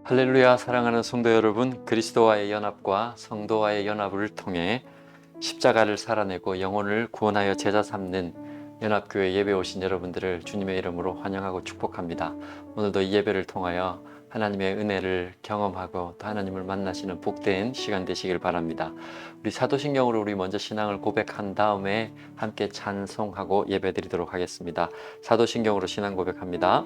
할렐루야. 사랑하는 성도 여러분, 그리스도와의 연합과 성도와의 연합을 통해 십자가를 살아내고 영혼을 구원하여 제자 삼는 연합교회 예배 오신 여러분들을 주님의 이름으로 환영하고 축복합니다. 오늘도 이 예배를 통하여 하나님의 은혜를 경험하고 또 하나님을 만나시는 복된 시간 되시길 바랍니다. 우리 사도신경으로 우리 먼저 신앙을 고백한 다음에 함께 찬송하고 예배 드리도록 하겠습니다. 사도신경으로 신앙 고백합니다.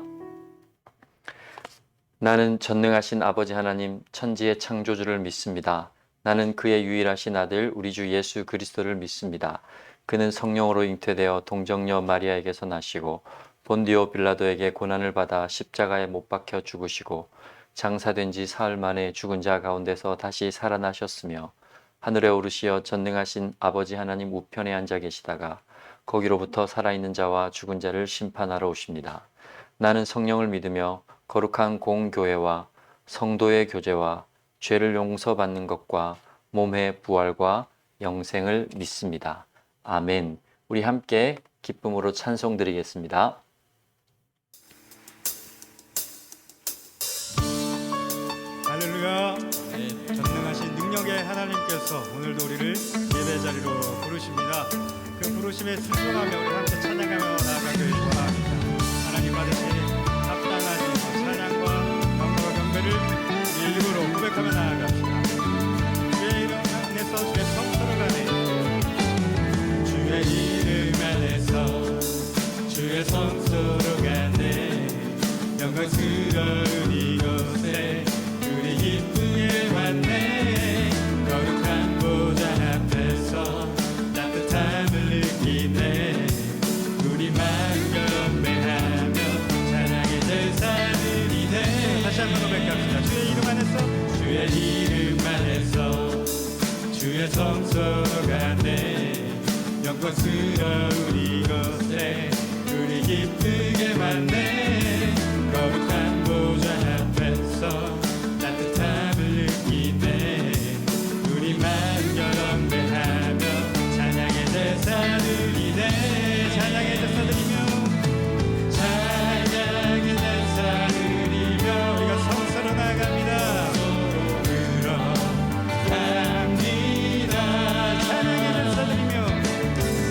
나는 전능하신 아버지 하나님 천지의 창조주를 믿습니다. 나는 그의 유일하신 아들 우리 주 예수 그리스도를 믿습니다. 그는 성령으로 잉태되어 동정녀 마리아에게서 나시고 본디오 빌라도에게 고난을 받아 십자가에 못 박혀 죽으시고 장사된 지 사흘 만에 죽은 자 가운데서 다시 살아나셨으며 하늘에 오르시어 전능하신 아버지 하나님 우편에 앉아 계시다가 거기로부터 살아있는 자와 죽은 자를 심판하러 오십니다. 나는 성령을 믿으며 거룩한 공교회와 성도의 교제와 죄를 용서받는 것과 몸의 부활과 영생을 믿습니다. 아멘. 우리 함께 기쁨으로 찬송 드리겠습니다. 할렐루야. 전능하신 능력의 하나님께서 오늘도 우리를 예배 자리로 부르십니다. 그 부르심에 순종하며 우리 함께 찬양하며 나아가길 원합니다. 하나님 받으신 합당하신 찬양과 감사와 경배를 우리 입으로 고백하며 나아갑시다. 주의 이름 안에서 주의 성소로 가네. 주의 이름 안에서 주의 성소로 가네. 영광스러운 이곳에 우리 기쁘게 왔네. 거룩한 보좌 앞에서 따뜻함을 느끼네. 우리 마음 경배하며 찬양의 제사들이 돼. 다시 한번 고백합시다. 주의 이름 안에서 주의 이름 안에서 주의 성소로 가네. 영광스러운 이곳에 우리 기쁘게 왔네. 거룩한 보좌 앞에서 따뜻함을 느끼네. 우리 마음 경배하며 찬양의 제사드리네. 찬양의 제사드리며 찬양의 제사드리며 우리가 성소로 나갑니다. 성소로 갑니다. 찬양의 제사드리며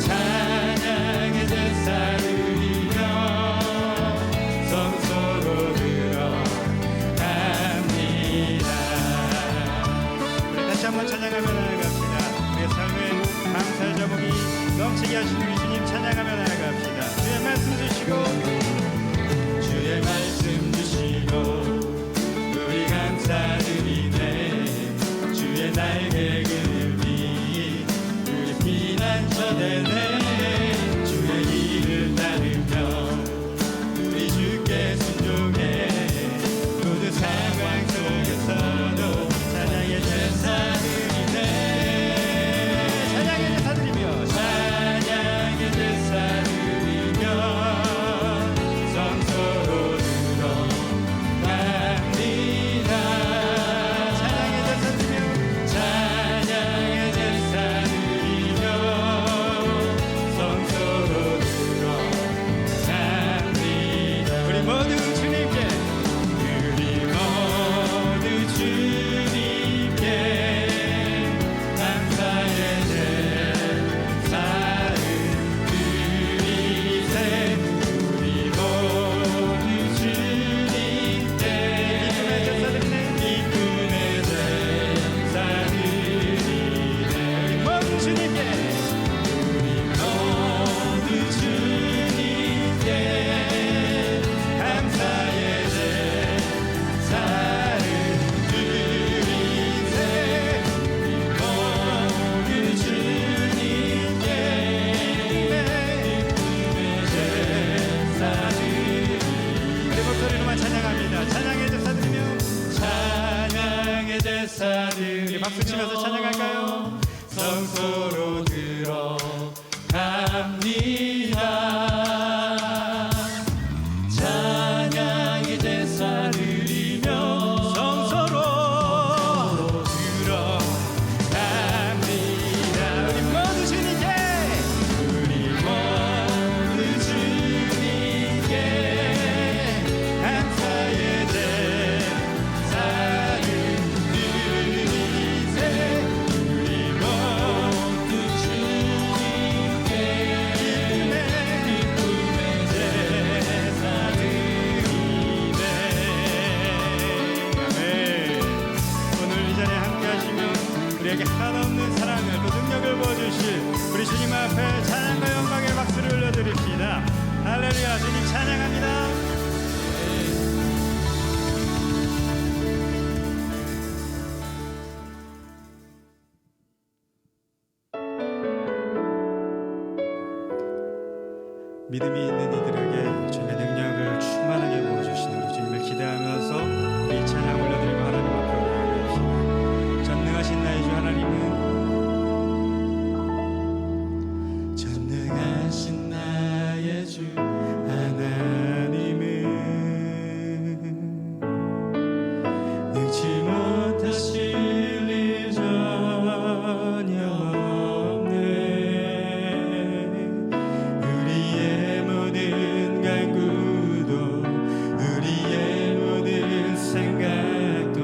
찬양의 제사드리며 성소로 들어갑니다. 우리 다시 한번 찬양하며 나아갑시다. 우리의 삶에 감사의 자복이 넘치게 하신 우리 주님 찬양하며 나아갑시다. 주의 말씀 주시고 주의 말씀 주시고 우리 감사드리네. 주의 날개 그늘이 우리 피난처 되네. 주의 길을 따르며 우리 주께 순종해. 모든 상황 속에서도 찬양의 제사드리네. 찬양의 제사드리며 찬양의 제사드리며 성소로 들어갑니다. 찬양의 제사드리며 찬양의 제사드리며 믿음이 있는 이들에게 주님의 능력을 충만하게 부어주시는 우리 주님을 기대하면서 이 찬양 올려드리고 하나님 앞으로 나아갑시다. 전능하신 나의 주 하나님은 전능하신 나의 주 하나님은 능치 못하실 일 전혀 없네. 우리의 모든 간구도 우리의 모든 생각도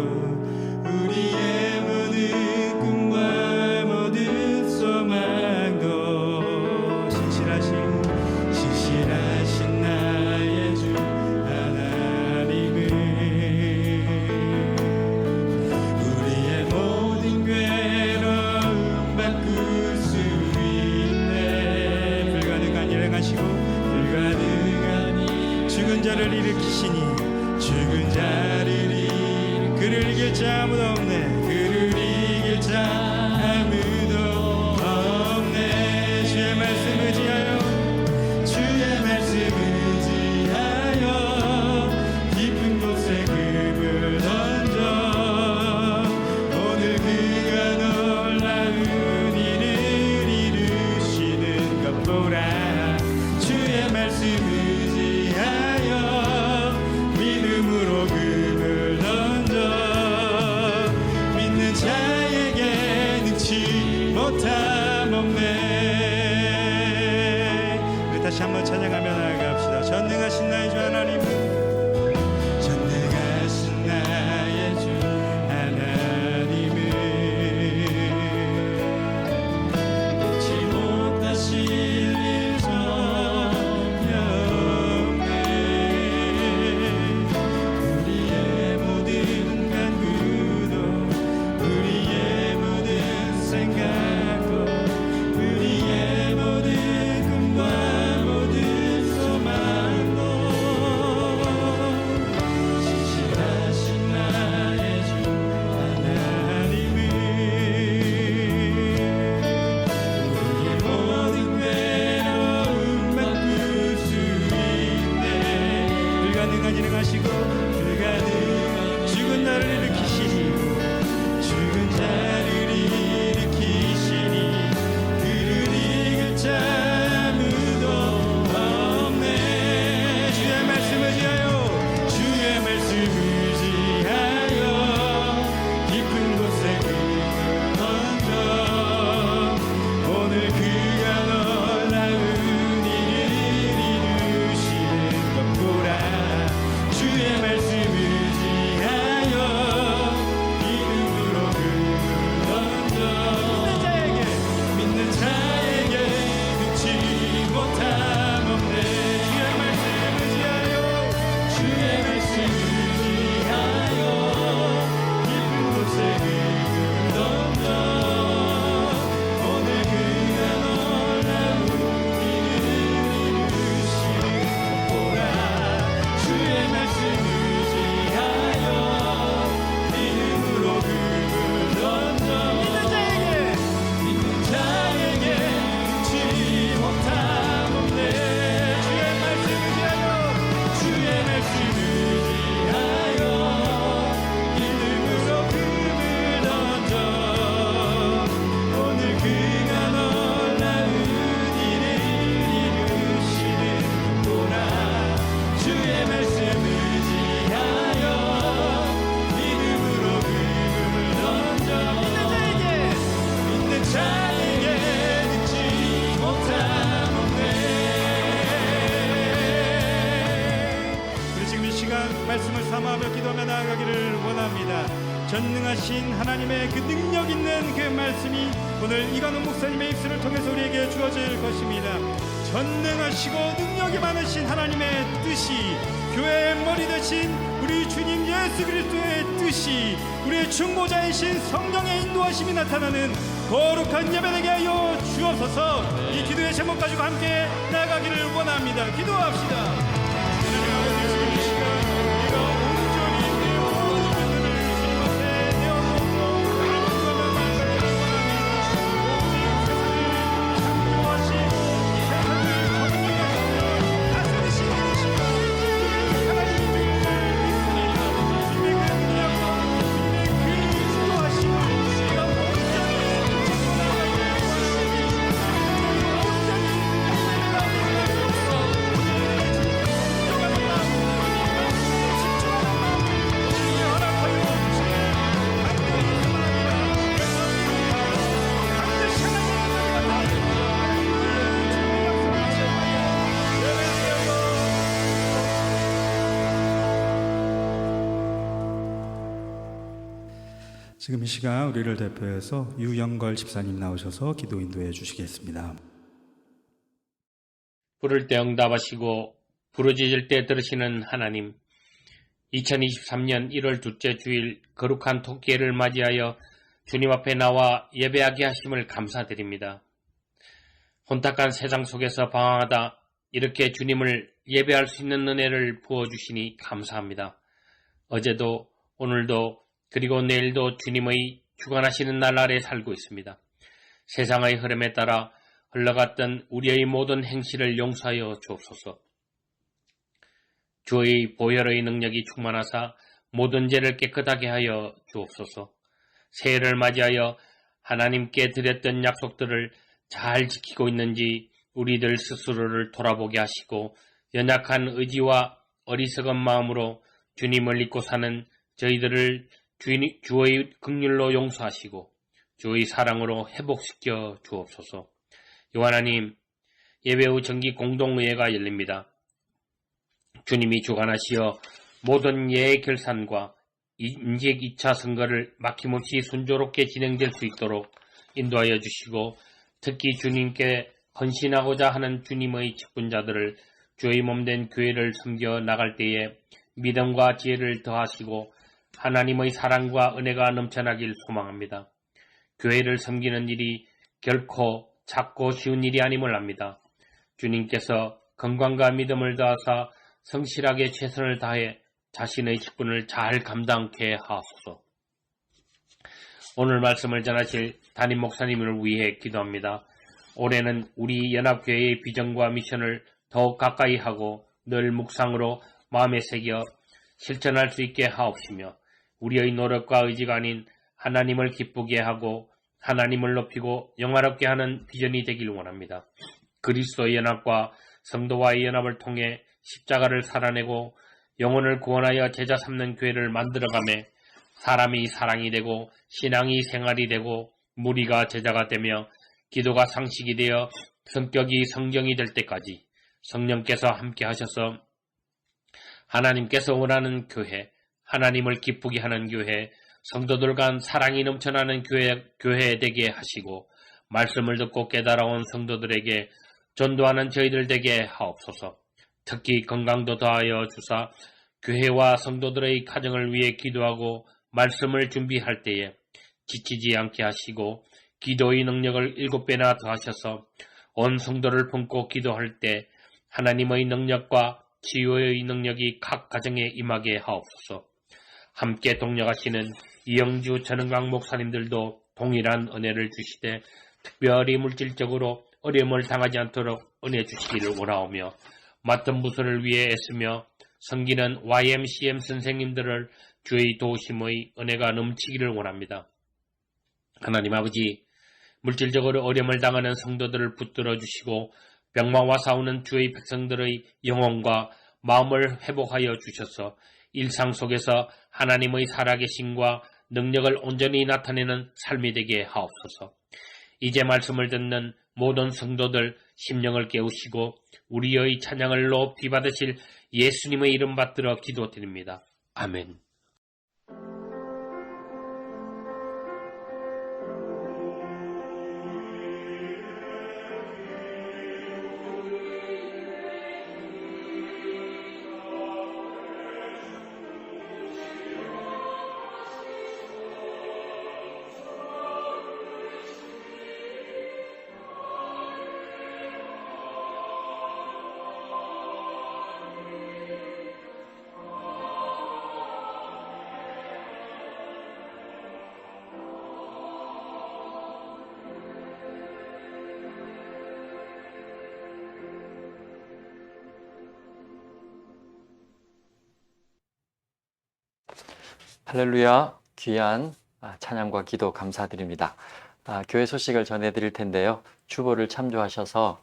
우리의 모든 꿈과 모든 소망도 신실하신 나의 주 하나님은 우리의 모든 괴로움 바꿀 수 있네. 불가능한 일을 하시고 불가능한 죽은 자를 일으키시니 죽은 자를 그를 이길 자 아무도 없네. 그를 이길 자 아무도 없네. 주의 말씀 의지하여 주의 말씀 의지하여 깊은 곳에 금을 던져 오늘 그가 놀라운 일을 이루시는 것 보라. 주의 말씀 의지하여 믿음으로 금을 던져 믿는 자에게 능치 못함 없네. 우리 다시 한번 찬양하며 나아갑시다. 전능하신 나의 주 하나님은 전능하신 나의 주 하나님은 능치 못하실 일 전혀 없네. 우리의 모든 간구도 우리의 모든 생각도 우리의 모든 꿈과 모든 소망도 신실하신 나의 주 하나님은 우리의 모든 괴로움 바꿀 수 있네. 불가능한 일을 하시고 불가능한 죽은 나를 일으키시니 죽은 자를 일으키시니 그를 이길 자 아무도 없네. 주의 말씀 의지하여 주의 말씀 의지하여 깊은 곳에 금을 던져 오늘 그가 놀라운 일을 이루시는 것 보라. 주의 말씀 의지하여 믿음으로 금을 던져 믿는 자에게 능치 못함 없네. 주의 말씀 의지하여 주의 말씀 의지하여 깊은 곳에 금을 던져 오늘 그가 놀라운 일을 이루시는 것 보라. 주의 말씀 의지하여 믿음으로 금을 던져 믿는 자에게 능치 못함 없네. 주의 말씀 의지하여 주의 말씀 의지하여 믿음으로 금을 던져 오늘 그가 놀라운 일을 이루시는 보라. 주의 말씀 의지하여 믿음으로 금을 던져 믿는 자에게 능치 못함 없네. 우리 지금 이 시간 말씀을 삼아하며 기도하며 나아가기를 원합니다. 전능하신 하나님의 그 능력 있는 그 말씀이 오늘 이관훈 목사님의 입술을 통해서 우리에게 주어질 것입니다. 전능하시고 능력이 많으신 하나님의 뜻이 교회의 머리 되신 우리 주님 예수 그리스도의 뜻이 우리의 중보자이신 성령의 인도하심이 나타나는 거룩한 예배되게 하여 주옵소서. 이 기도의 제목 가지고 함께 나아가기를 원합니다. 기도합시다. 하나님 아버지, 지금 이 시간 우리가 온전히 내 모든 것들을 주님 앞에 내어놓고 하나님 기도하며 나아가기를 원합니다. 오직 세상을 창조하신 세상을 정복하시고 지금 이 시간 우리를 대표해서 유영걸 집사님 나오셔서 기도 인도해 주시겠습니다. 부를 때 응답하시고 부르짖을 때 들으시는 하나님, 2023년 1월 둘째 주일 거룩한 토끼를 맞이하여 주님 앞에 나와 예배하게 하심을 감사드립니다. 혼탁한 세상 속에서 방황하다 이렇게 주님을 예배할 수 있는 은혜를 부어주시니 감사합니다. 어제도 오늘도 그리고 내일도 주님의 주관하시는 날 아래 살고 있습니다. 세상의 흐름에 따라 흘러갔던 우리의 모든 행실을 용서하여 주옵소서. 주의 보혈의 능력이 충만하사 모든 죄를 깨끗하게 하여 주옵소서. 새해를 맞이하여 하나님께 드렸던 약속들을 잘 지키고 있는지 우리들 스스로를 돌아보게 하시고 연약한 의지와 어리석은 마음으로 주님을 잊고 사는 저희들을 주의 긍휼로 용서하시고 주의 사랑으로 회복시켜 주옵소서. 하나님, 예배 후 정기 공동의회가 열립니다. 주님이 주관하시어 모든 예의 결산과 인직 2차 선거를 막힘없이 순조롭게 진행될 수 있도록 인도하여 주시고 특히 주님께 헌신하고자 하는 주님의 직분자들을 주의 몸된 교회를 섬겨 나갈 때에 믿음과 지혜를 더하시고 하나님의 사랑과 은혜가 넘쳐나길 소망합니다. 교회를 섬기는 일이 결코 작고 쉬운 일이 아님을 압니다. 주님께서 건강과 믿음을 더하사 성실하게 최선을 다해 자신의 직분을 잘 감당케 하옵소서. 오늘 말씀을 전하실 담임 목사님을 위해 기도합니다. 올해는 우리 연합교회의 비전과 미션을 더욱 가까이 하고 늘 묵상으로 마음에 새겨 실천할 수 있게 하옵시며 우리의 노력과 의지가 아닌 하나님을 기쁘게 하고 하나님을 높이고 영화롭게 하는 비전이 되길 원합니다. 그리스도의 연합과 성도와의 연합을 통해 십자가를 살아내고 영혼을 구원하여 제자 삼는 교회를 만들어가며 사람이 사랑이 되고 신앙이 생활이 되고 무리가 제자가 되며 기도가 상식이 되어 성격이 성경이 될 때까지 성령께서 함께 하셔서 하나님께서 원하는 교회, 하나님을 기쁘게 하는 교회, 성도들 간 사랑이 넘쳐나는 교회 되게 하시고 말씀을 듣고 깨달아온 성도들에게 전도하는 저희들 되게 하옵소서. 특히 건강도 더하여 주사 교회와 성도들의 가정을 위해 기도하고 말씀을 준비할 때에 지치지 않게 하시고 기도의 능력을 7배나 더하셔서 온 성도를 품고 기도할 때 하나님의 능력과 치유의 능력이 각 가정에 임하게 하옵소서. 함께 동력하시는 이영주 전은강 목사님들도 동일한 은혜를 주시되 특별히 물질적으로 어려움을 당하지 않도록 은혜 주시기를 원하오며 맡은 부서를 위해 애쓰며 섬기는 YMCM 선생님들을 주의 도우심의 은혜가 넘치기를 원합니다. 하나님 아버지, 물질적으로 어려움을 당하는 성도들을 붙들어 주시고 병마와 싸우는 주의 백성들의 영혼과 마음을 회복하여 주셔서 일상 속에서 하나님의 살아계심과 능력을 온전히 나타내는 삶이 되게 하옵소서. 이제 말씀을 듣는 모든 성도들 심령을 깨우시고 우리의 찬양을 높이 받으실 예수님의 이름 받들어 기도드립니다. 아멘. 할렐루야, 귀한 찬양과 기도 감사드립니다. 교회 소식을 전해드릴 텐데요. 주보를 참조하셔서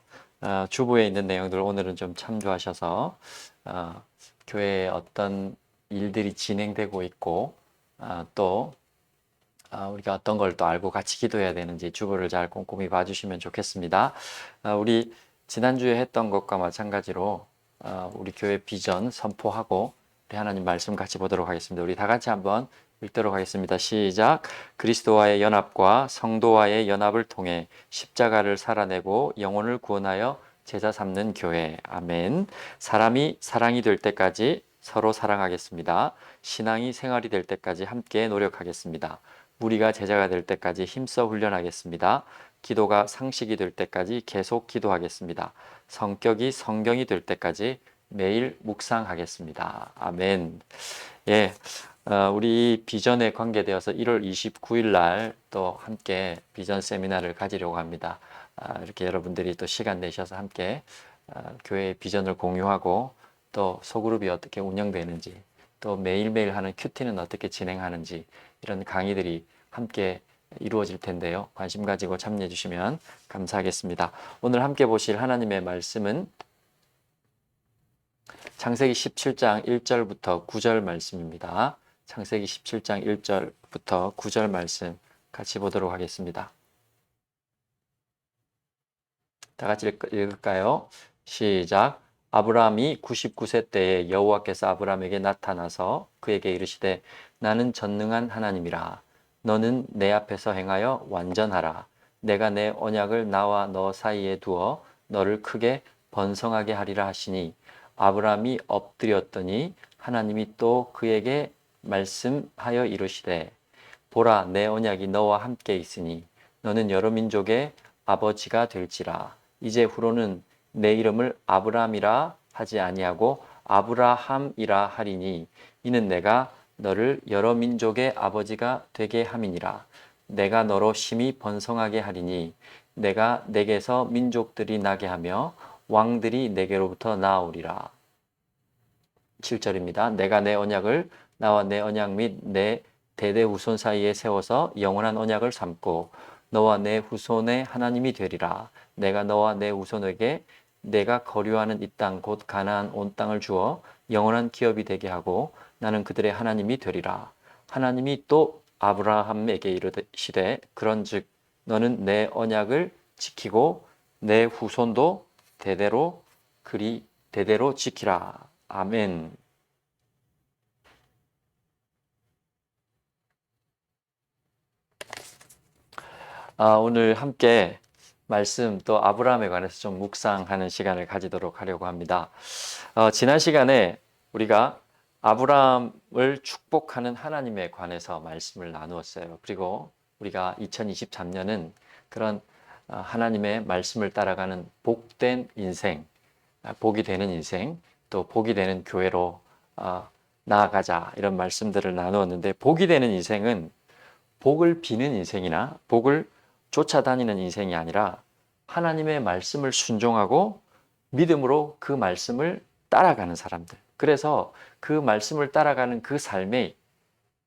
주보에 있는 내용들 오늘은 좀 참조하셔서 교회에 어떤 일들이 진행되고 있고 또 우리가 어떤 걸 또 알고 같이 기도해야 되는지 주보를 잘 꼼꼼히 봐주시면 좋겠습니다. 우리 지난주에 했던 것과 마찬가지로 우리 교회 비전 선포하고 우리 하나님 말씀 같이 보도록 하겠습니다. 우리 다 같이 한번 읽도록 하겠습니다. 시작. 그리스도와의 연합과 성도와의 연합을 통해 십자가를 살아내고 영혼을 구원하여 제자 삼는 교회. 아멘. 사람이 사랑이 될 때까지 서로 사랑하겠습니다. 신앙이 생활이 될 때까지 함께 노력하겠습니다. 무리가 제자가 될 때까지 힘써 훈련하겠습니다. 기도가 상식이 될 때까지 계속 기도하겠습니다. 성격이 성경이 될 때까지 매일 묵상하겠습니다. 아멘. 예, 우리 비전에 관계되어서 1월 29일 날 또 함께 비전 세미나를 가지려고 합니다. 이렇게 여러분들이 또 시간 내셔서 함께 교회의 비전을 공유하고 또 소그룹이 어떻게 운영되는지 또 매일매일 하는 큐티는 어떻게 진행하는지 이런 강의들이 함께 이루어질 텐데요. 관심 가지고 참여해 주시면 감사하겠습니다. 오늘 함께 보실 하나님의 말씀은 창세기 17장 1절부터 9절 말씀입니다. 창세기 17장 1절부터 9절 말씀 같이 보도록 하겠습니다. 다 같이 읽을까요? 시작. 아브라함이 99세 때에 여호와께서 아브라함에게 나타나서 그에게 이르시되 나는 전능한 하나님이라. 너는 내 앞에서 행하여 완전하라. 내가 내 언약을 나와 너 사이에 두어 너를 크게 번성하게 하리라 하시니 아브라함이 엎드렸더니 하나님이 또 그에게 말씀하여 이르시되 보라 내 언약이 너와 함께 있으니 너는 여러 민족의 아버지가 될지라. 이제 후로는 내 이름을 아브라함이라 하지 아니하고 아브라함이라 하리니 이는 내가 너를 여러 민족의 아버지가 되게 함이니라. 내가 너로 심히 번성하게 하리니 내가 내게서 민족들이 나게 하며 왕들이 내게로부터 나오리라. 7절입니다. 내가 내 언약을 나와 내 언약 및 내 대대 후손 사이에 세워서 영원한 언약을 삼고 너와 내 후손의 하나님이 되리라. 내가 너와 내 후손에게 내가 거류하는 이 땅 곧 가나안 온 땅을 주어 영원한 기업이 되게 하고 나는 그들의 하나님이 되리라. 하나님이 또 아브라함에게 이르시되 그런즉 너는 내 언약을 지키고 내 후손도 대대로 지키라. 아멘. 오늘 함께 말씀 또 아브라함에 관해서 좀 묵상하는 시간을 가지도록 하려고 합니다. 지난 시간에 우리가 아브라함을 축복하는 하나님에 관해서 말씀을 나누었어요. 그리고 우리가 2023년은 그런 하나님의 말씀을 따라가는 복된 인생, 복이 되는 인생, 또 복이 되는 교회로 나아가자 이런 말씀들을 나누었는데 복이 되는 인생은 복을 비는 인생이나 복을 쫓아다니는 인생이 아니라 하나님의 말씀을 순종하고 믿음으로 그 말씀을 따라가는 사람들. 그래서 그 말씀을 따라가는 그 삶에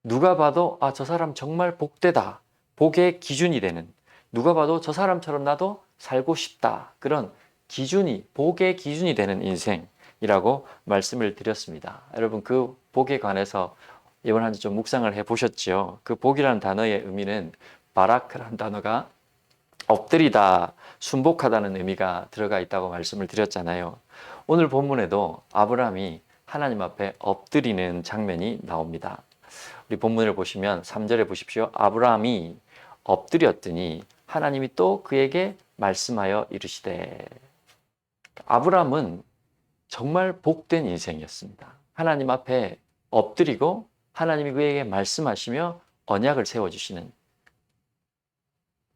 누가 봐도 저 사람 정말 복되다. 복의 기준이 되는, 누가 봐도 저 사람처럼 나도 살고 싶다. 그런 기준이, 복의 기준이 되는 인생이라고 말씀을 드렸습니다. 여러분 그 복에 관해서 이번 한 주 좀 묵상을 해보셨죠? 그 복이라는 단어의 의미는 바라크라는 단어가 엎드리다, 순복하다는 의미가 들어가 있다고 말씀을 드렸잖아요. 오늘 본문에도 아브라함이 하나님 앞에 엎드리는 장면이 나옵니다. 우리 본문을 보시면 3절에 보십시오. 아브라함이 엎드렸더니 하나님이 또 그에게 말씀하여 이르시되. 아브라함은 정말 복된 인생이었습니다. 하나님 앞에 엎드리고 하나님이 그에게 말씀하시며 언약을 세워주시는,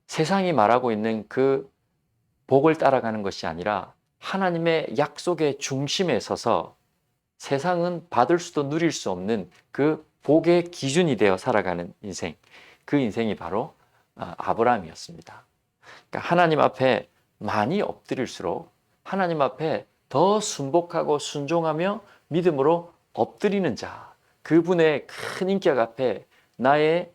세상이 말하고 있는 그 복을 따라가는 것이 아니라 하나님의 약속의 중심에 서서 세상은 받을 수도 누릴 수 없는 그 복의 기준이 되어 살아가는 인생, 그 인생이 바로 아브라함이었습니다. 그러니까 하나님 앞에 많이 엎드릴수록 하나님 앞에 더 순복하고 순종하며 믿음으로 엎드리는 자, 그분의 큰 인격 앞에 나의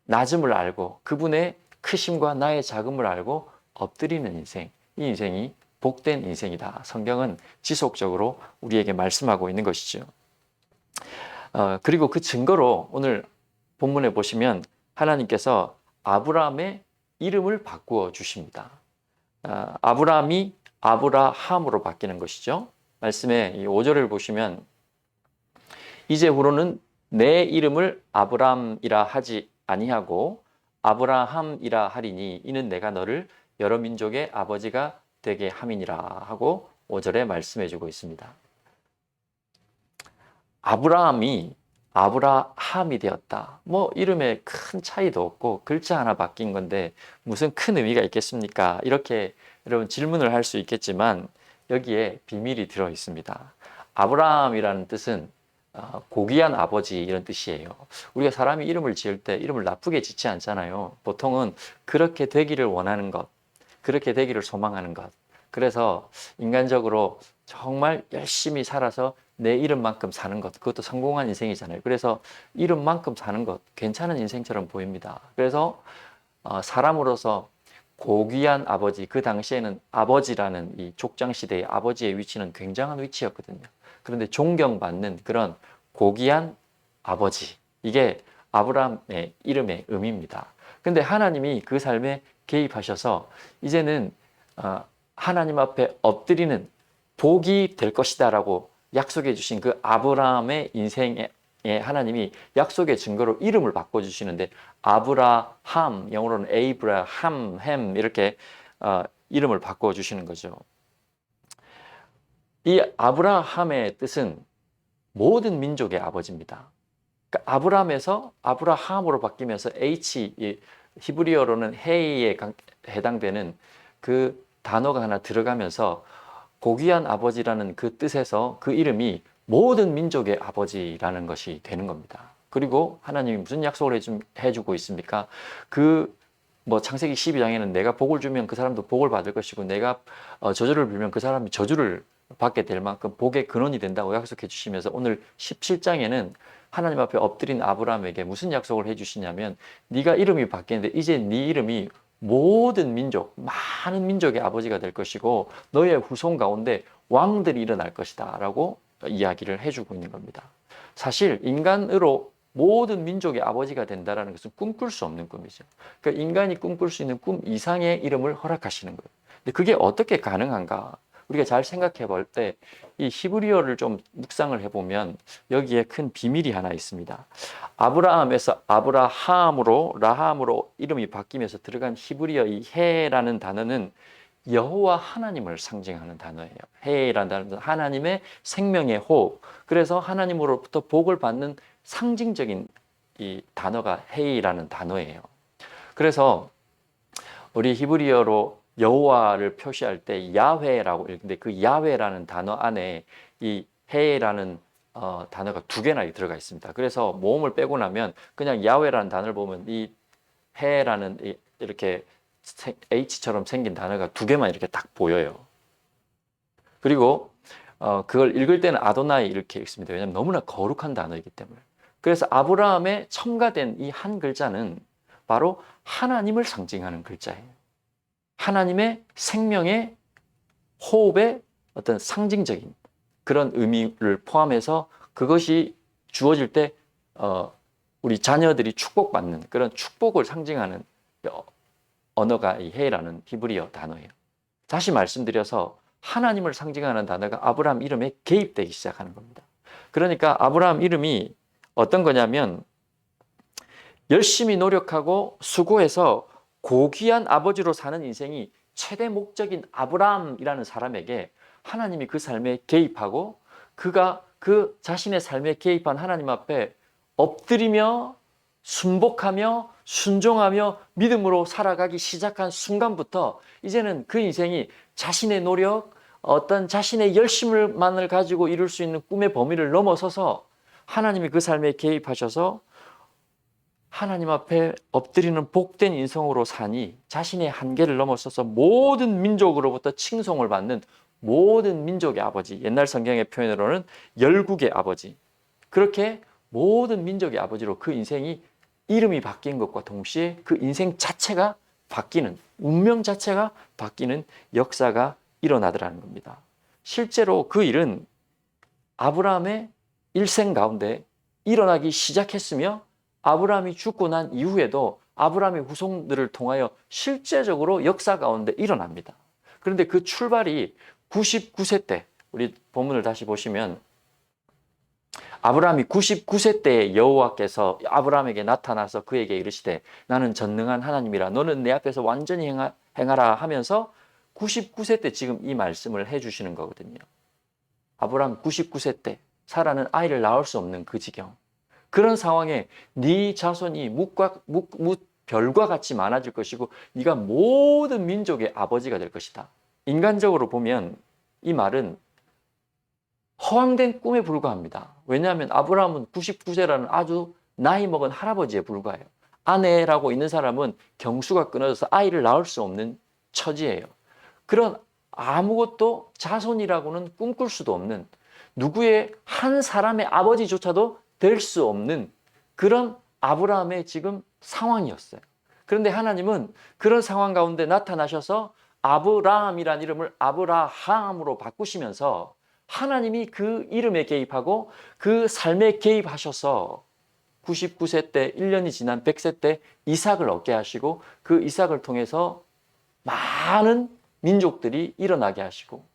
낮음을 알고 그분의 크심과 나의 작음을 알고 엎드리는 인생, 이 인생이 복된 인생이다. 성경은 지속적으로 우리에게 말씀하고 있는 것이죠. 그리고 그 증거로 오늘 본문에 보시면 하나님께서 아브라함의 이름을 바꾸어 주십니다. 아브라함이 아브라함으로 바뀌는 것이죠. 말씀에 이 5절을 보시면 이제 후로는 내 이름을 아브람이라 하지 아니하고 아브라함이라 하리니 이는 내가 너를 여러 민족의 아버지가 되게 함이니라 하고 5절에 말씀해 주고 있습니다. 아브라함이 아브라함이 되었다. 뭐 이름에 큰 차이도 없고 글자 하나 바뀐 건데 무슨 큰 의미가 있겠습니까? 이렇게 여러분 질문을 할 수 있겠지만 여기에 비밀이 들어 있습니다. 아브라함이라는 뜻은 고귀한 아버지 이런 뜻이에요. 우리가 사람이 이름을 지을 때 이름을 나쁘게 짓지 않잖아요. 보통은 그렇게 되기를 원하는 것, 그렇게 되기를 소망하는 것. 그래서 인간적으로 정말 열심히 살아서 내 이름만큼 사는 것, 그것도 성공한 인생이잖아요. 그래서 이름만큼 사는 것, 괜찮은 인생처럼 보입니다. 그래서 사람으로서 고귀한 아버지, 그 당시에는 아버지라는 이 족장시대의 아버지의 위치는 굉장한 위치였거든요. 그런데 존경받는 그런 고귀한 아버지, 이게 아브라함의 이름의 의미입니다. 근데 하나님이 그 삶에 개입하셔서 이제는 하나님 앞에 엎드리는 복이 될 것이다 라고 약속해 주신 그 아브라함의 인생에 하나님이 약속의 증거로 이름을 바꿔주시는데 아브라함, 영어로는 에이브라함, 햄 이렇게 이름을 바꿔주시는 거죠. 이 아브라함의 뜻은 모든 민족의 아버지입니다. 그러니까 아브라함에서 아브라함으로 바뀌면서 H, 히브리어로는 헤이에 해당되는 그 단어가 하나 들어가면서 고귀한 아버지라는 그 뜻에서 그 이름이 모든 민족의 아버지라는 것이 되는 겁니다. 그리고 하나님이 무슨 약속을 해주고 있습니까? 창세기 12장에는 내가 복을 주면 그 사람도 복을 받을 것이고 내가 저주를 빌면 그 사람이 저주를 받게 될 만큼 복의 근원이 된다고 약속해 주시면서 오늘 17장에는 하나님 앞에 엎드린 아브라함에게 무슨 약속을 해 주시냐면 네가 이름이 바뀌는데 이제 네 이름이 모든 민족, 많은 민족의 아버지가 될 것이고 너의 후손 가운데 왕들이 일어날 것이다 라고 이야기를 해주고 있는 겁니다. 사실 인간으로 모든 민족의 아버지가 된다는 것은 꿈꿀 수 없는 꿈이죠. 그러니까 인간이 꿈꿀 수 있는 꿈 이상의 이름을 허락하시는 거예요. 근데 그게 어떻게 가능한가? 우리가 잘 생각해 볼 때 이 히브리어를 좀 묵상을 해보면 여기에 큰 비밀이 하나 있습니다. 아브라함에서 아브라함으로 라함으로 이름이 바뀌면서 들어간 히브리어 이 해라는 단어는 여호와 하나님을 상징하는 단어예요. 해라는 단어는 하나님의 생명의 호흡. 그래서 하나님으로부터 복을 받는 상징적인 이 단어가 해이라는 단어예요. 그래서 우리 히브리어로 여호와를 표시할 때 야훼라고 읽는데 그 야훼라는 단어 안에 이 해라는 단어가 두 개나 들어가 있습니다. 그래서 모음을 빼고 나면 그냥 야훼라는 단어를 보면 이 해라는 이렇게 H처럼 생긴 단어가 두 개만 이렇게 딱 보여요. 그리고 그걸 읽을 때는 아도나이 이렇게 읽습니다. 왜냐하면 너무나 거룩한 단어이기 때문에. 그래서 아브라함의 첨가된 이 한 글자는 바로 하나님을 상징하는 글자예요. 하나님의 생명의 호흡의 어떤 상징적인 그런 의미를 포함해서 그것이 주어질 때 우리 자녀들이 축복받는 그런 축복을 상징하는 언어가 이 해라는 히브리어 단어예요. 다시 말씀드려서 하나님을 상징하는 단어가 아브라함 이름에 개입되기 시작하는 겁니다. 그러니까 아브라함 이름이 어떤 거냐면 열심히 노력하고 수고해서 고귀한 아버지로 사는 인생이 최대 목적인 아브라함이라는 사람에게 하나님이 그 삶에 개입하고 그가 그 자신의 삶에 개입한 하나님 앞에 엎드리며 순복하며 순종하며 믿음으로 살아가기 시작한 순간부터 이제는 그 인생이 자신의 노력, 어떤 자신의 열심만을 가지고 이룰 수 있는 꿈의 범위를 넘어서서 하나님이 그 삶에 개입하셔서 하나님 앞에 엎드리는 복된 인성으로 사니 자신의 한계를 넘어서서 모든 민족으로부터 칭송을 받는 모든 민족의 아버지, 옛날 성경의 표현으로는 열국의 아버지, 그렇게 모든 민족의 아버지로 그 인생이 이름이 바뀐 것과 동시에 그 인생 자체가 바뀌는, 운명 자체가 바뀌는 역사가 일어나더라는 겁니다. 실제로 그 일은 아브라함의 일생 가운데 일어나기 시작했으며 아브라함이 죽고 난 이후에도 아브라함의 후손들을 통하여 실제적으로 역사 가운데 일어납니다. 그런데 그 출발이 99세 때, 우리 본문을 다시 보시면 아브라함이 99세 때에 여호와께서 아브라함에게 나타나서 그에게 이르시되 나는 전능한 하나님이라 너는 내 앞에서 완전히 행하라 하면서 99세 때 지금 이 말씀을 해주시는 거거든요. 아브라함 99세 때 사라는 아이를 낳을 수 없는 그 지경, 그런 상황에 네 자손이 별과 같이 많아질 것이고 네가 모든 민족의 아버지가 될 것이다. 인간적으로 보면 이 말은 허황된 꿈에 불과합니다. 왜냐하면 아브라함은 99세라는 아주 나이 먹은 할아버지에 불과해요. 아내라고 있는 사람은 경수가 끊어져서 아이를 낳을 수 없는 처지예요. 그런 아무것도 자손이라고는 꿈꿀 수도 없는, 누구의 한 사람의 아버지조차도 될 수 없는 그런 아브라함의 지금 상황이었어요. 그런데 하나님은 그런 상황 가운데 나타나셔서 아브라함이란 이름을 아브라함으로 바꾸시면서 하나님이 그 이름에 개입하고 그 삶에 개입하셔서 99세 때 1년이 지난 100세 때 이삭을 얻게 하시고 그 이삭을 통해서 많은 민족들이 일어나게 하시고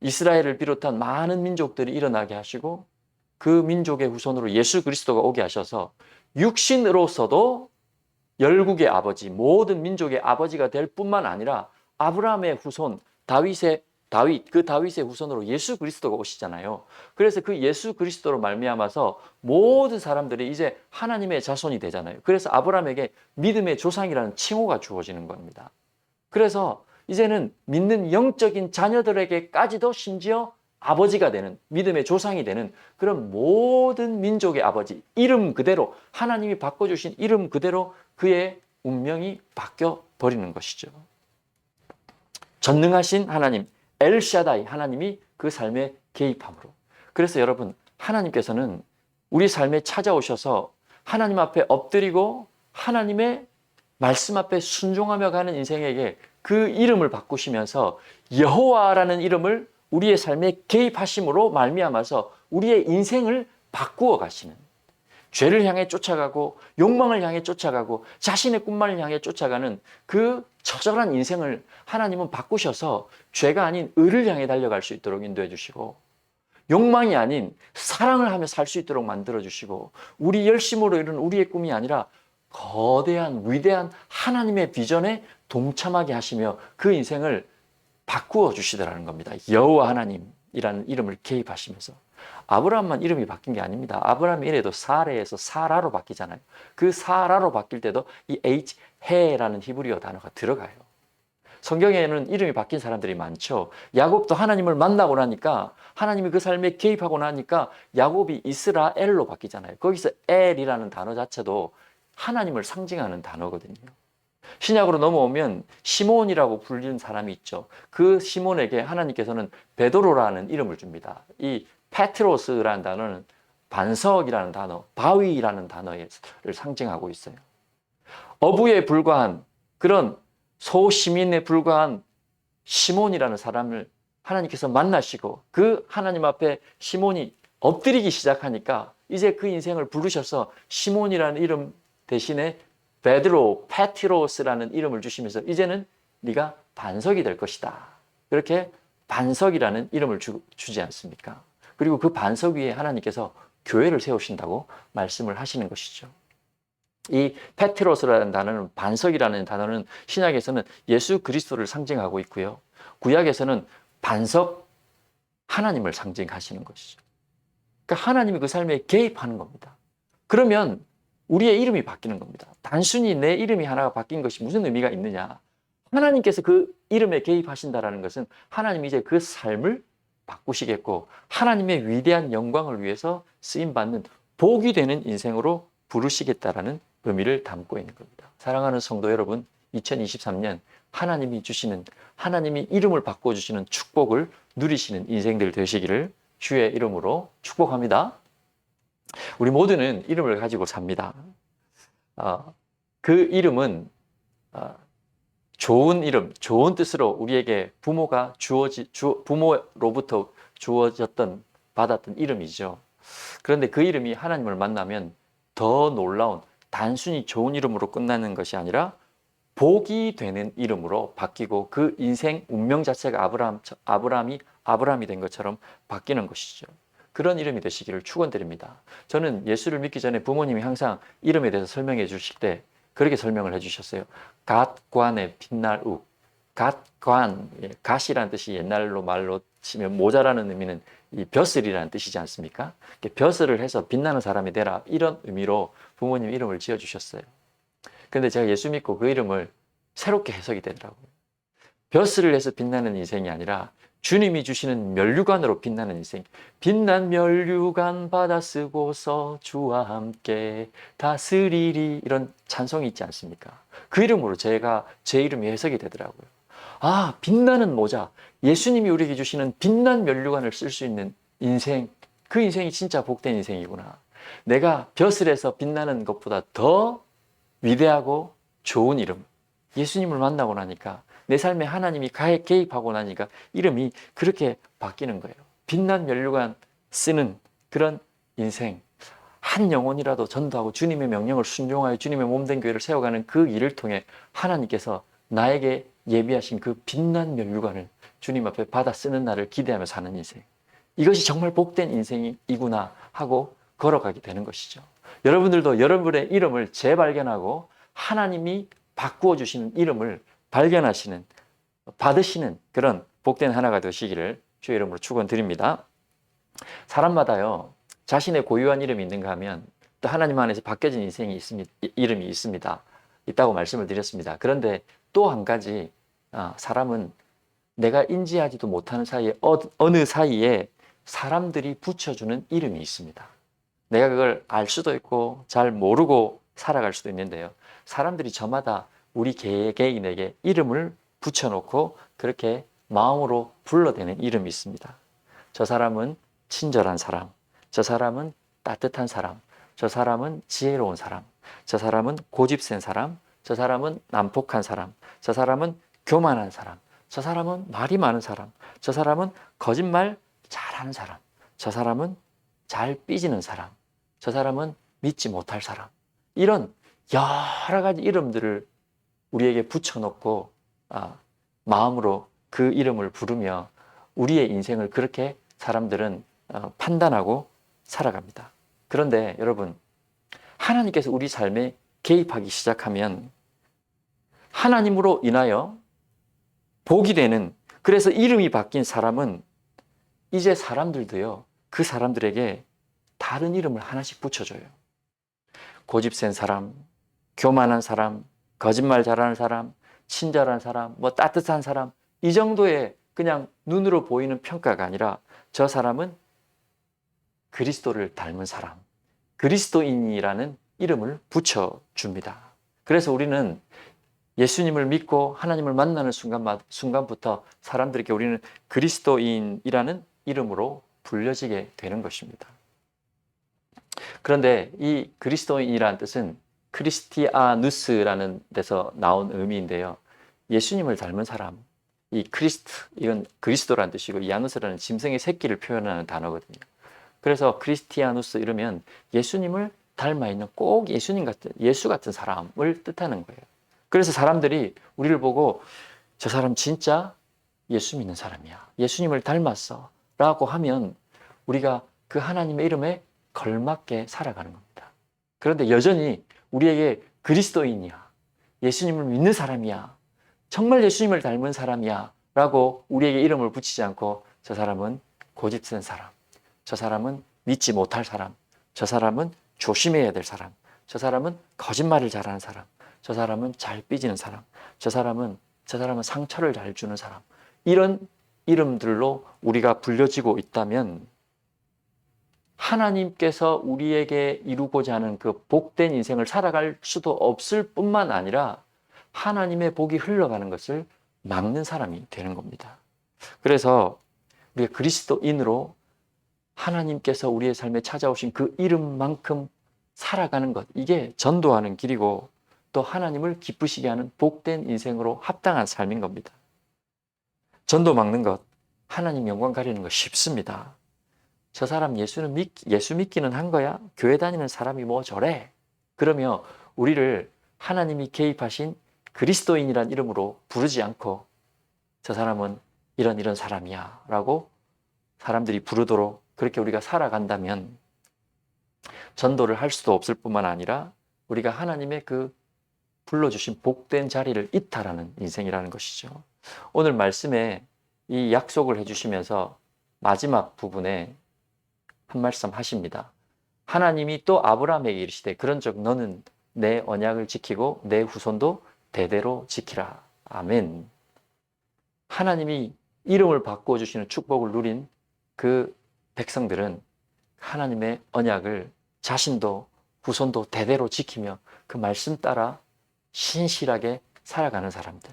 이스라엘을 비롯한 많은 민족들이 일어나게 하시고 그 민족의 후손으로 예수 그리스도가 오게 하셔서 육신으로서도 열국의 아버지, 모든 민족의 아버지가 될 뿐만 아니라 아브라함의 후손 그 다윗의 후손으로 예수 그리스도가 오시잖아요. 그래서 그 예수 그리스도로 말미암아서 모든 사람들이 이제 하나님의 자손이 되잖아요. 그래서 아브라함에게 믿음의 조상이라는 칭호가 주어지는 겁니다. 그래서 이제는 믿는 영적인 자녀들에게까지도 심지어 아버지가 되는, 믿음의 조상이 되는 그런 모든 민족의 아버지, 이름 그대로 하나님이 바꿔주신 이름 그대로 그의 운명이 바뀌어 버리는 것이죠. 전능하신 하나님, 엘샤다이 하나님이 그 삶에 개입함으로. 그래서 여러분, 하나님께서는 우리 삶에 찾아오셔서 하나님 앞에 엎드리고 하나님의 말씀 앞에 순종하며 가는 인생에게 그 이름을 바꾸시면서 여호와라는 이름을 우리의 삶에 개입하심으로 말미암아서 우리의 인생을 바꾸어 가시는, 죄를 향해 쫓아가고 욕망을 향해 쫓아가고 자신의 꿈만을 향해 쫓아가는 그 처절한 인생을 하나님은 바꾸셔서 죄가 아닌 의를 향해 달려갈 수 있도록 인도해 주시고 욕망이 아닌 사랑을 하며 살 수 있도록 만들어 주시고 우리 열심으로 이룬 우리의 꿈이 아니라 거대한 위대한 하나님의 비전에 동참하게 하시며 그 인생을 바꾸어 주시더라는 겁니다. 여호와 하나님이라는 이름을 개입하시면서. 아브라함만 이름이 바뀐 게 아닙니다. 아브라함의 이름도 사레에서 사라로 바뀌잖아요. 그 사라로 바뀔 때도 이 해라는 히브리어 단어가 들어가요. 성경에는 이름이 바뀐 사람들이 많죠. 야곱도 하나님을 만나고 나니까 하나님이 그 삶에 개입하고 나니까 야곱이 이스라엘로 바뀌잖아요. 거기서 엘이라는 단어 자체도 하나님을 상징하는 단어거든요. 신약으로 넘어오면 시몬이라고 불리는 사람이 있죠. 그 시몬에게 하나님께서는 베드로라는 이름을 줍니다. 이 페트로스라는 단어는 반석이라는 단어, 바위라는 단어를 상징하고 있어요. 어부에 불과한 그런 소시민에 불과한 시몬이라는 사람을 하나님께서 만나시고 그 하나님 앞에 시몬이 엎드리기 시작하니까 이제 그 인생을 부르셔서 시몬이라는 이름 대신에 베드로, 페티로스라는 이름을 주시면서 이제는 네가 반석이 될 것이다. 그렇게 반석이라는 이름을 주지 않습니까? 그리고 그 반석 위에 하나님께서 교회를 세우신다고 말씀을 하시는 것이죠. 이 페티로스라는 단어는, 반석이라는 단어는 신약에서는 예수 그리스도를 상징하고 있고요. 구약에서는 반석 하나님을 상징하시는 것이죠. 그러니까 하나님이 그 삶에 개입하는 겁니다. 그러면 우리의 이름이 바뀌는 겁니다. 단순히 내 이름이 하나가 바뀐 것이 무슨 의미가 있느냐? 하나님께서 그 이름에 개입하신다라는 것은 하나님이 이제 그 삶을 바꾸시겠고 하나님의 위대한 영광을 위해서 쓰임받는 복이 되는 인생으로 부르시겠다라는 의미를 담고 있는 겁니다. 사랑하는 성도 여러분, 2023년 하나님이 주시는, 하나님이 이름을 바꿔주시는 축복을 누리시는 인생들 되시기를 주의 이름으로 축복합니다. 우리 모두는 이름을 가지고 삽니다. 그 이름은 좋은 이름, 좋은 뜻으로 우리에게 부모로부터 받았던 이름이죠. 그런데 그 이름이 하나님을 만나면 더 놀라운, 단순히 좋은 이름으로 끝나는 것이 아니라 복이 되는 이름으로 바뀌고 그 인생 운명 자체가 아브라함이 된 것처럼 바뀌는 것이죠. 그런 이름이 되시기를 축원드립니다. 저는 예수를 믿기 전에 부모님이 항상 이름에 대해서 설명해 주실 때 그렇게 설명을 해 주셨어요. 갓관의 빛날 욱. 갓관, 갓이라는 뜻이 옛날로 말로 치면 모자라는 의미는 이 벼슬이라는 뜻이지 않습니까? 벼슬을 해서 빛나는 사람이 되라, 이런 의미로 부모님 이름을 지어주셨어요. 그런데 제가 예수 믿고 그 이름을 새롭게 해석이 되더라고요. 벼슬을 해서 빛나는 인생이 아니라 주님이 주시는 면류관으로 빛나는 인생. 빛난 면류관 받아 쓰고서 주와 함께 다스리리, 이런 찬송이 있지 않습니까? 그 이름으로 제가 제 이름이 해석이 되더라고요. 아, 빛나는 모자, 예수님이 우리에게 주시는 빛난 면류관을 쓸 수 있는 인생, 그 인생이 진짜 복된 인생이구나. 내가 벼슬에서 빛나는 것보다 더 위대하고 좋은 이름, 예수님을 만나고 나니까, 내 삶에 하나님이 개입하고 나니까 이름이 그렇게 바뀌는 거예요. 빛난 면류관 쓰는 그런 인생, 한 영혼이라도 전도하고 주님의 명령을 순종하여 주님의 몸된 교회를 세워가는 그 일을 통해 하나님께서 나에게 예비하신 그 빛난 면류관을 주님 앞에 받아 쓰는 날을 기대하며 사는 인생, 이것이 정말 복된 인생이구나 하고 걸어가게 되는 것이죠. 여러분들도 여러분의 이름을 재발견하고 하나님이 바꾸어 주시는 이름을 발견하시는, 받으시는 그런 복된 하나가 되시기를 주의 이름으로 축원드립니다. 사람마다요, 자신의 고유한 이름이 있는가 하면 또 하나님 안에서 바뀌어진 인생이 이름이 있다고 말씀을 드렸습니다. 그런데 또 한 가지, 사람은 내가 인지하지도 못하는 사이에 어느 사이에 사람들이 붙여주는 이름이 있습니다. 내가 그걸 알 수도 있고 잘 모르고 살아갈 수도 있는데요. 사람들이 저마다 우리 개개인에게 이름을 붙여놓고 그렇게 마음으로 불러대는 이름이 있습니다. 저 사람은 친절한 사람, 저 사람은 따뜻한 사람, 저 사람은 지혜로운 사람, 저 사람은 고집센 사람, 저 사람은 난폭한 사람, 저 사람은 교만한 사람, 저 사람은 말이 많은 사람, 저 사람은 거짓말 잘하는 사람, 저 사람은 잘 삐지는 사람, 저 사람은 믿지 못할 사람, 이런 여러 가지 이름들을 우리에게 붙여놓고 마음으로 그 이름을 부르며 우리의 인생을 그렇게 사람들은 판단하고 살아갑니다. 그런데 여러분, 하나님께서 우리 삶에 개입하기 시작하면 하나님으로 인하여 복이 되는, 그래서 이름이 바뀐 사람은 이제 사람들도요, 그 사람들에게 다른 이름을 하나씩 붙여줘요. 고집센 사람, 교만한 사람, 거짓말 잘하는 사람, 친절한 사람, 따뜻한 사람, 이 정도의 그냥 눈으로 보이는 평가가 아니라 저 사람은 그리스도를 닮은 사람, 그리스도인이라는 이름을 붙여줍니다. 그래서 우리는 예수님을 믿고 하나님을 만나는 순간부터 사람들에게 우리는 그리스도인이라는 이름으로 불려지게 되는 것입니다. 그런데 이 그리스도인이라는 뜻은 크리스티아누스라는 데서 나온 의미인데요. 예수님을 닮은 사람, 이 크리스트, 이건 그리스도라는 뜻이고 이 아누스라는 짐승의 새끼를 표현하는 단어거든요. 그래서 크리스티아누스 이러면 예수님을 닮아 있는 꼭 예수님 같은, 예수 같은 사람을 뜻하는 거예요. 그래서 사람들이 우리를 보고 저 사람 진짜 예수 믿는 사람이야, 예수님을 닮았어 라고 하면 우리가 그 하나님의 이름에 걸맞게 살아가는 겁니다. 그런데 여전히 우리에게 그리스도인이야, 예수님을 믿는 사람이야, 정말 예수님을 닮은 사람이야 라고 우리에게 이름을 붙이지 않고 저 사람은 고집센 사람, 저 사람은 믿지 못할 사람, 저 사람은 조심해야 될 사람, 저 사람은 거짓말을 잘하는 사람, 저 사람은 잘 삐지는 사람, 저 사람은 상처를 잘 주는 사람, 이런 이름들로 우리가 불려지고 있다면 하나님께서 우리에게 이루고자 하는 그 복된 인생을 살아갈 수도 없을 뿐만 아니라 하나님의 복이 흘러가는 것을 막는 사람이 되는 겁니다. 그래서 우리가 그리스도인으로 하나님께서 우리의 삶에 찾아오신 그 이름만큼 살아가는 것, 이게 전도하는 길이고 또 하나님을 기쁘시게 하는 복된 인생으로 합당한 삶인 겁니다. 전도 막는 것, 하나님 영광 가리는 것 쉽습니다. 저 사람 예수 믿기는 한 거야? 교회 다니는 사람이 뭐 저래? 그러며 우리를 하나님이 개입하신 그리스도인이란 이름으로 부르지 않고 저 사람은 이런 사람이야 라고 사람들이 부르도록 그렇게 우리가 살아간다면 전도를 할 수도 없을 뿐만 아니라 우리가 하나님의 그 불러주신 복된 자리를 이탈하는 인생이라는 것이죠. 오늘 말씀에 이 약속을 해주시면서 마지막 부분에 한 말씀 하십니다. 하나님이 또 아브라함에게 이르시되 그런즉 너는 내 언약을 지키고 내 후손도 대대로 지키라. 아멘. 하나님이 이름을 바꾸어 주시는 축복을 누린 그 백성들은 하나님의 언약을 자신도 후손도 대대로 지키며 그 말씀 따라 신실하게 살아가는 사람들,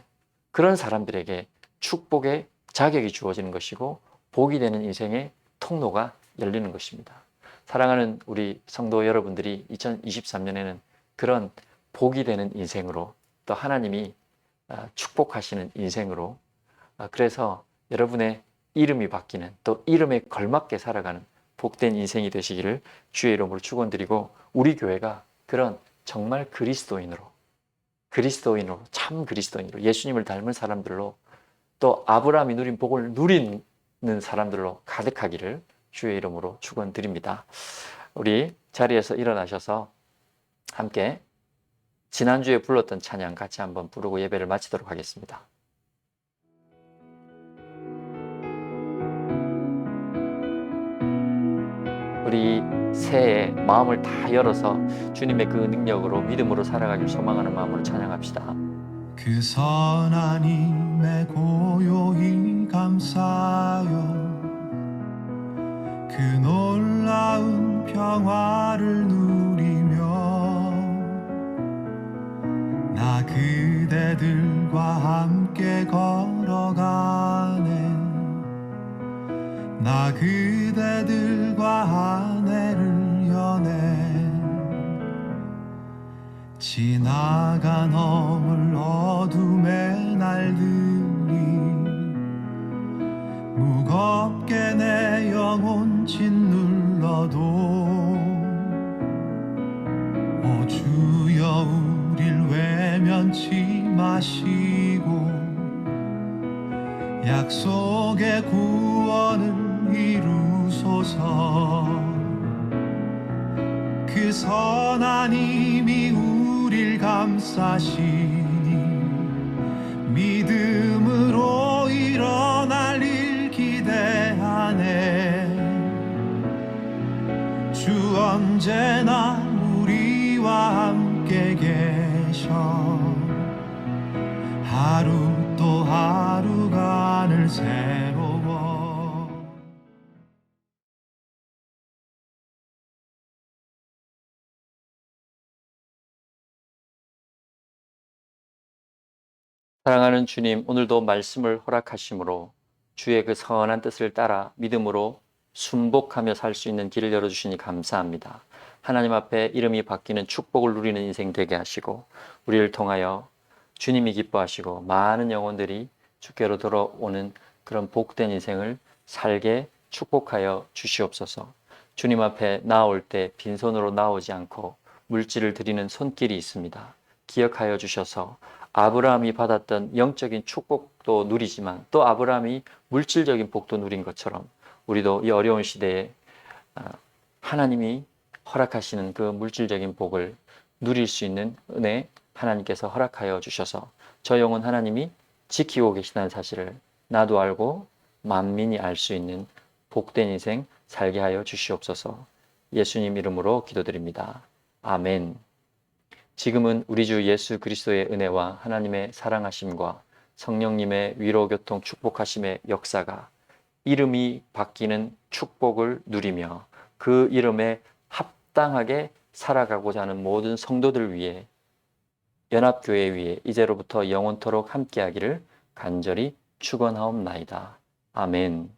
그런 사람들에게 축복의 자격이 주어지는 것이고 복이 되는 인생의 통로가 열리는 것입니다. 사랑하는 우리 성도 여러분들이 2023년에는 그런 복이 되는 인생으로, 또 하나님이 축복하시는 인생으로, 그래서 여러분의 이름이 바뀌는, 또 이름에 걸맞게 살아가는 복된 인생이 되시기를 주의 이름으로 축원드리고, 우리 교회가 그런 정말 그리스도인으로, 참 그리스도인으로, 예수님을 닮은 사람들로, 또 아브라함이 누린 복을 누리는 사람들로 가득하기를 주의 이름으로 축원드립니다. 우리 자리에서 일어나셔서 함께 지난주에 불렀던 찬양 같이 한번 부르고 예배를 마치도록 하겠습니다. 우리 새해에 마음을 다 열어서 주님의 그 능력으로 믿음으로 살아가길 소망하는 마음으로 찬양합시다. 그 선한 힘에 고요히 감사하여 그 놀라운 평화를 누리며 나 그대들과 함께 걸어가네. 나 그대들과 아내를 여네. 지나가 넘을 어둠의 날들이 무겁게 내 영혼 짓눌러도 오 주여 우릴 외면치 마시고 약속의 구원을 이루소서. 그 선한 힘이 우릴 감싸시니 믿음으로 일어날 일 기대하네. 주 언제나 우리와 함께 계셔 하루 또 하루가 늘 새로워. 사랑하는 주님, 오늘도 말씀을 허락하심으로 주의 그 선한 뜻을 따라 믿음으로 순복하며 살 수 있는 길을 열어주시니 감사합니다. 하나님 앞에 이름이 바뀌는 축복을 누리는 인생 되게 하시고 우리를 통하여 주님이 기뻐하시고 많은 영혼들이 주께로 돌아오는 그런 복된 인생을 살게 축복하여 주시옵소서. 주님 앞에 나올 때 빈손으로 나오지 않고 물질을 드리는 손길이 있습니다. 기억하여 주셔서 아브라함이 받았던 영적인 축복도 누리지만 또 아브라함이 물질적인 복도 누린 것처럼 우리도 이 어려운 시대에 하나님이 허락하시는 그 물질적인 복을 누릴 수 있는 은혜 하나님께서 허락하여 주셔서 저 영혼 하나님이 지키고 계시다는 사실을 나도 알고 만민이 알 수 있는 복된 인생 살게 하여 주시옵소서. 예수님 이름으로 기도드립니다. 아멘. 지금은 우리 주 예수 그리스도의 은혜와 하나님의 사랑하심과 성령님의 위로 교통 축복하심의 역사가 이름이 바뀌는 축복을 누리며 그 이름에 합당하게 살아가고자 하는 모든 성도들 위해 연합교회 위에 이제로부터 영원토록 함께하기를 간절히 축원하옵나이다. 아멘.